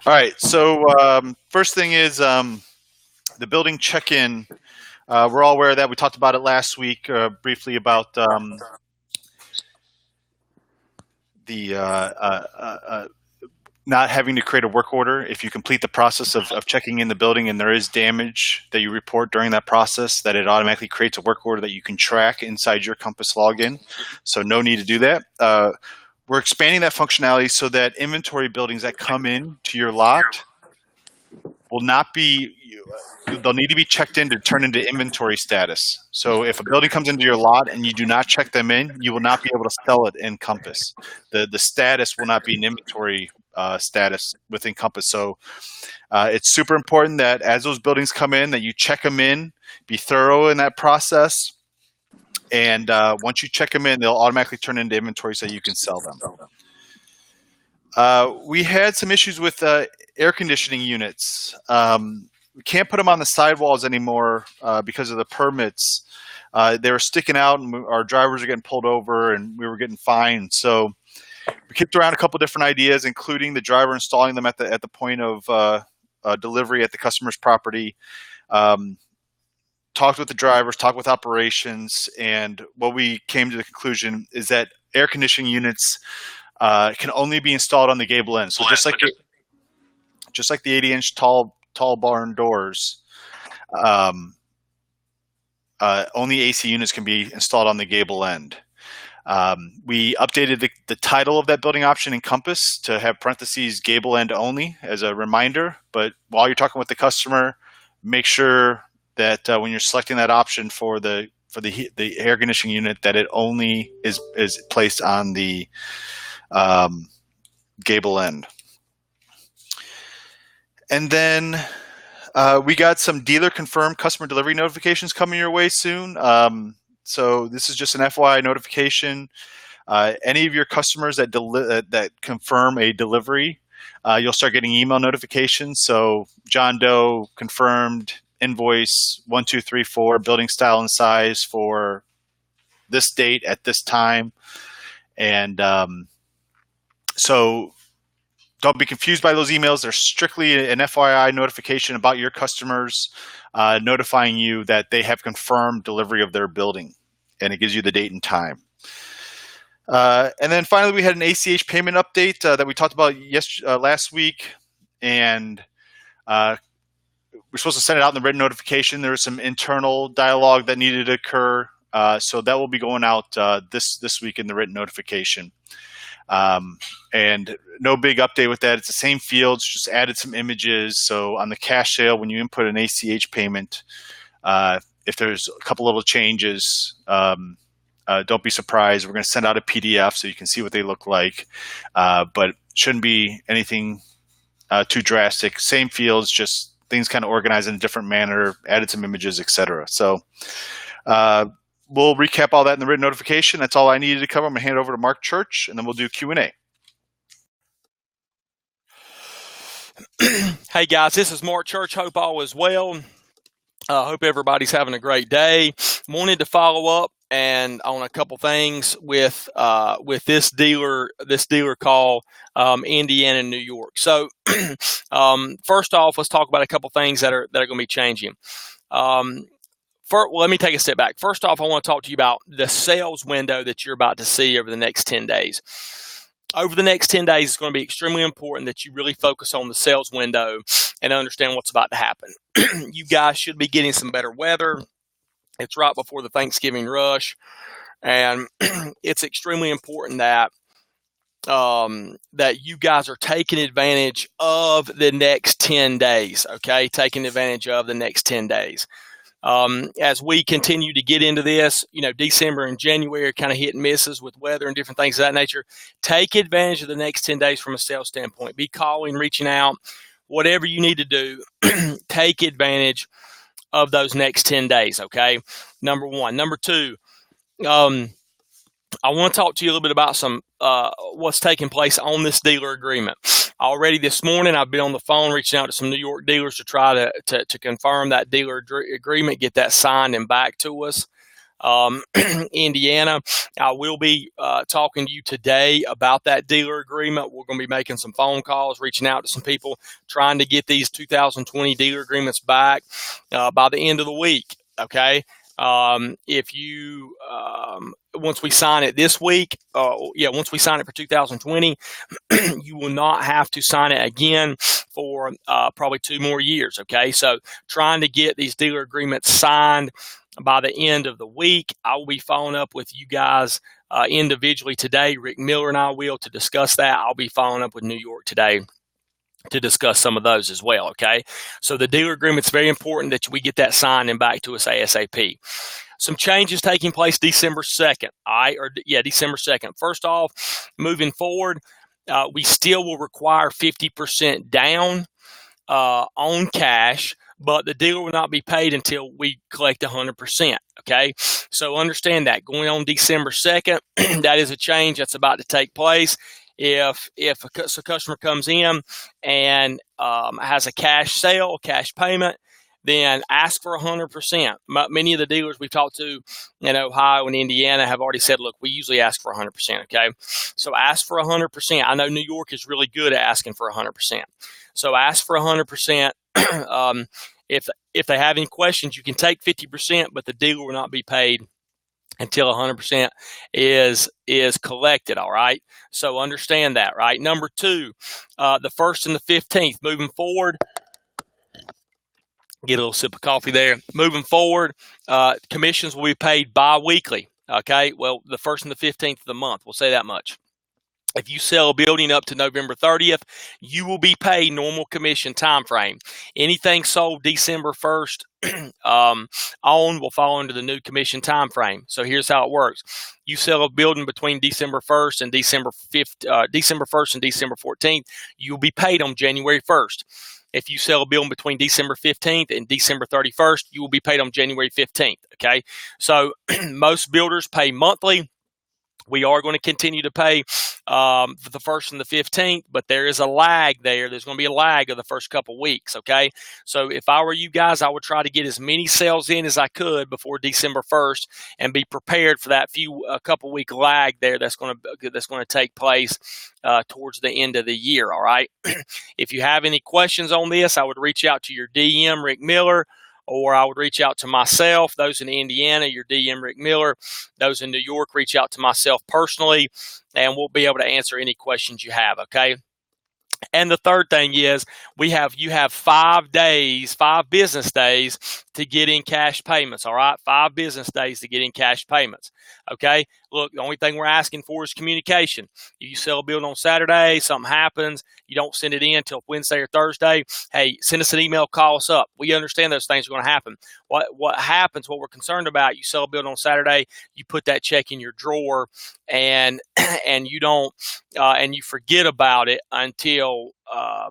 All right. So first thing is the building check-in. We're all aware of that. We talked about it last week briefly about the not having to create a work order if you complete the process of checking in the building and there is damage that you report during that process, that it automatically creates a work order that you can track inside your Compass login. So no need to do that. We're expanding that functionality so that inventory buildings that come in to your lot will not be, they'll need to be checked in to turn into inventory status. So if a building comes into your lot and you do not check them in, you will not be able to sell it in Compass. The status will not be an inventory status within Compass. So it's super important that as those buildings come in, that you check them in, be thorough in that process. And once you check them in, they'll automatically turn into inventory so you can sell them. We had some issues with air conditioning units. We can't put them on the sidewalls anymore because of the permits. They were sticking out, and our drivers are getting pulled over, and we were getting fined. So we kicked around a couple different ideas, including the driver installing them at the point of delivery at the customer's property. Talked with the drivers, talked with operations, and what we came to the conclusion is that air conditioning units can only be installed on the gable end. So just like the 80-inch tall barn doors, only AC units can be installed on the gable end. We updated the title of that building option in Compass to have parentheses gable end only as a reminder. But while you're talking with the customer, make sure that when you're selecting that option for the air conditioning unit, that it only is placed on the gable end. And then we got some dealer confirmed customer delivery notifications coming your way soon. So this is just an FYI notification. Any of your customers that confirm a delivery, you'll start getting email notifications. So John Doe confirmed invoice 1234, building style and size for this date at this time. And so don't be confused by those emails. They're strictly an FYI notification about your customers, notifying you that they have confirmed delivery of their building, and it gives you the date and time. And then finally, we had an ACH payment update that we talked about last week, and we're supposed to send it out in the written notification. There was some internal dialogue that needed to occur, so that will be going out this week in the written notification. And no big update with that. It's the same fields, just added some images. So on the cash sale, when you input an ACH payment, if there's a couple little changes, don't be surprised. We're going to send out a PDF so you can see what they look like, but shouldn't be anything too drastic. Same fields, just things kind of organized in a different manner, added some images, etc. So we'll recap all that in the written notification. That's all I needed to cover. I'm going to hand it over to Mark Church, and then we'll do Q&A. Hey guys, this is Mark Church. Hope all is well. Hope everybody's having a great day. Wanted to follow up and on a couple things with this dealer call, Indiana and New York. So first off, let's talk about a couple things that are going to be changing. Let me take a step back. First off, I want to talk to you about the sales window that you're about to see over the next 10 days. Over the next 10 days, it's going to be extremely important that you really focus on the sales window and understand what's about to happen. You guys should be getting some better weather. It's right before the Thanksgiving rush, and it's extremely important that you guys are taking advantage of the next 10 days, okay? Taking advantage of the next 10 days. As we continue to get into this, December and January are kind of hit and misses with weather and different things of that nature. Take advantage of the next 10 days from a sales standpoint. Be calling, reaching out, whatever you need to do. Take advantage of those next 10 days, okay? Number one. Number two, I want to talk to you a little bit about some what's taking place on this dealer agreement. Already this morning, I've been on the phone reaching out to some New York dealers to try to confirm that dealer agreement, get that signed and back to us. Indiana. I will be talking to you today about that dealer agreement. We're going to be making some phone calls, reaching out to some people, trying to get these 2020 dealer agreements back by the end of the week. Okay. If you once we sign it this week, once we sign it for 2020, you will not have to sign it again for probably 2 more years. Okay, so trying to get these dealer agreements signed by the end of the week. I will be following up with you guys individually today. Rick Miller and I will, to discuss that. I'll be following up with New York today to discuss some of those as well. Okay, so the dealer agreement is very important that we get that signed and back to us ASAP. Some changes taking place December 2nd. December 2nd. First off, moving forward, we still will require 50% down on cash, but the dealer will not be paid until we collect 100%. Okay, so understand that going on December 2nd, that is a change that's about to take place. If a customer comes in and has a cash sale, cash payment, then ask for 100%. Many of the dealers we've talked to in Ohio and Indiana have already said, look, we usually ask for 100%, okay? So ask for 100%. I know New York is really good at asking for 100%. So ask for 100%. If they have any questions, you can take 50%, but the dealer will not be paid until 100% is collected, all right? So understand that, right? Number 2, the 1st and the 15th, moving forward, get a little sip of coffee there. Moving forward, commissions will be paid bi-weekly, okay? Well, the 1st and the 15th of the month, we'll say that much. If you sell a building up to November 30th, you will be paid normal commission time frame. Anything sold December 1st on will fall under the new commission time frame. So here's how it works. You sell a building between December 1st and December 1st and December 14th, you'll be paid on January 1st. If you sell a building between December 15th and December 31st, you will be paid on January 15th, okay? So most builders pay monthly. We are going to continue to pay for the 1st and the 15th, but there is a lag there. There's going to be a lag of the first couple weeks, okay? So if I were you guys, I would try to get as many sales in as I could before December 1st and be prepared for that couple week lag there that's going to take place towards the end of the year, all right? If you have any questions on this, I would reach out to your DM, Rick Miller, or I would reach out to myself. Those in Indiana, your DM, Rick Miller. Those in New York, reach out to myself personally, and we'll be able to answer any questions you have, okay? And the third thing is you have 5 business days to get in cash payments, all right? 5 business days to get in cash payments, okay? Look, the only thing we're asking for is communication. If you sell a building on Saturday, something happens, you don't send it in until Wednesday or Thursday, hey, send us an email, call us up. We understand those things are going to happen. What happens, what we're concerned about, you sell a building on Saturday, you put that check in your drawer, and you don't and you forget about it until a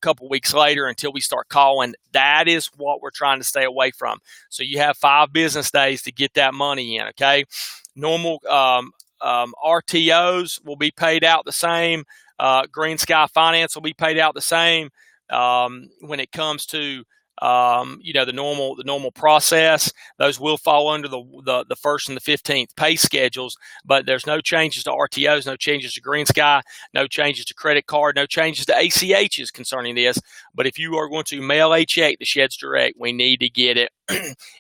couple weeks later, until we start calling. That is what we're trying to stay away from. So you have 5 business days to get that money in, okay? Normal RTOs will be paid out the same. Green Sky Finance will be paid out the same. When it comes to the normal process, those will fall under the 1st and the 15th pay schedules, but there's no changes to RTOs, no changes to Green Sky, no changes to credit card, no changes to ACHs concerning this. But if you are going to mail a check to Sheds Direct, we need to get it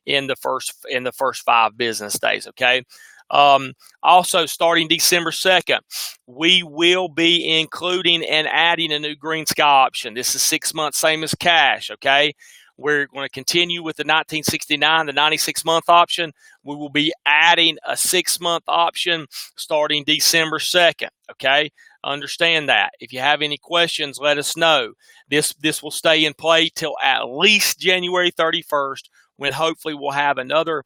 in the first 5 business days, okay? Also, starting December 2nd, we will be including and adding a new Green Sky option. This is 6 months, same as cash, okay? We're going to continue with the 1969, the 96-month option. We will be adding a 6-month option starting December 2nd, okay? Understand that. If you have any questions, let us know. This will stay in play till at least January 31st, when hopefully we'll have another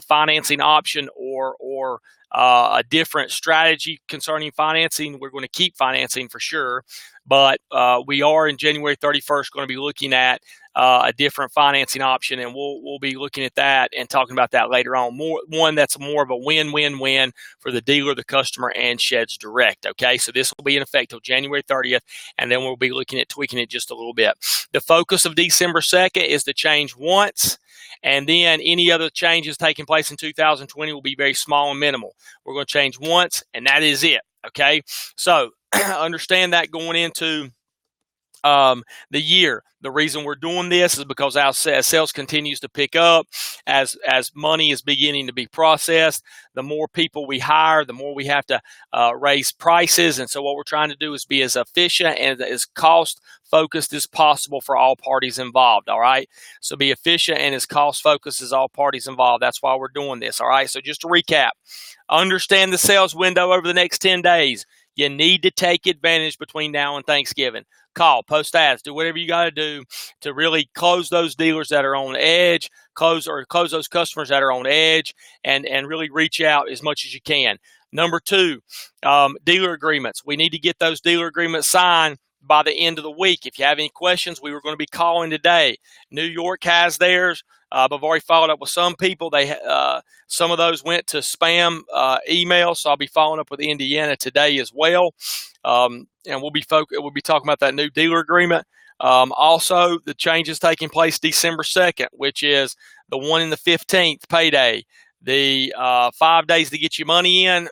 financing option or a different strategy concerning financing. We're going to keep financing for sure, but we are in January 31st going to be looking at a different financing option, and we'll be looking at that and talking about that later on. One that's more of a win-win-win for the dealer, the customer, and Sheds Direct. Okay, so this will be in effect till January 30th, and then we'll be looking at tweaking it just a little bit. The focus of December 2nd is to change once And then any other changes taking place in 2020 will be very small and minimal. We're going to change once, and that is it. Okay, so understand that going into the year. The reason we're doing this is because our sales continues to pick up as money is beginning to be processed. The more people we hire, the more we have to raise prices. And so what we're trying to do is be as efficient and as cost focused as possible for all parties involved. All right. So be efficient and as cost focused as all parties involved. That's why we're doing this. All right. So just to recap, understand the sales window over the next 10 days. You need to take advantage between now and Thanksgiving. Call, post ads, do whatever you got to do to really close those dealers that are on edge, close those customers that are on edge, and really reach out as much as you can. Number two, dealer agreements. We need to get those dealer agreements signed by the end of the week. If you have any questions, we were going to be calling today. New York has theirs. I've already followed up with some people. Some of those went to spam email, so I'll be following up with Indiana today as well. And we'll be talking about that new dealer agreement. Also, the changes taking place December 2nd, which is the 1 and the 15th payday, the 5 days to get your money in,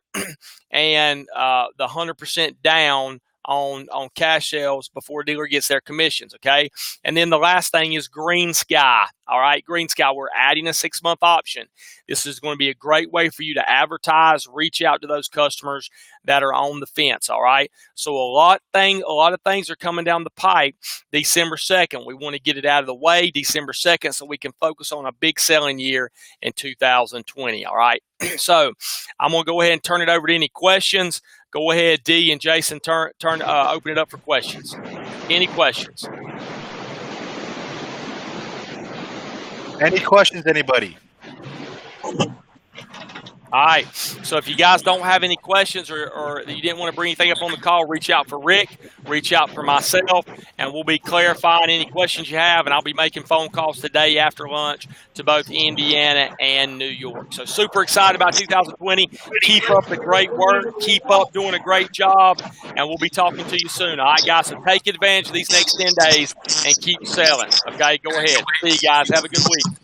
and the 100% down on cash sales before a dealer gets their commissions, okay? And then the last thing is Green Sky, all right? Green Sky, we're adding a 6-month option. This is going to be a great way for you to advertise, reach out to those customers that are on the fence, all right? So a lot of things are coming down the pipe December 2nd. We want to get it out of the way December 2nd so we can focus on a big selling year in 2020, all right? So I'm going to go ahead and turn it over to any questions. Go ahead, D and Jason, open it up for questions. Any questions? Any questions, anybody? All right. So if you guys don't have any questions or you didn't want to bring anything up on the call, reach out for Rick, reach out for myself, and we'll be clarifying any questions you have. And I'll be making phone calls today after lunch to both Indiana and New York. So super excited about 2020. Keep up the great work. Keep up doing a great job. And we'll be talking to you soon. All right, guys. So take advantage of these next 10 days and keep selling. Okay, go ahead. See you guys. Have a good week.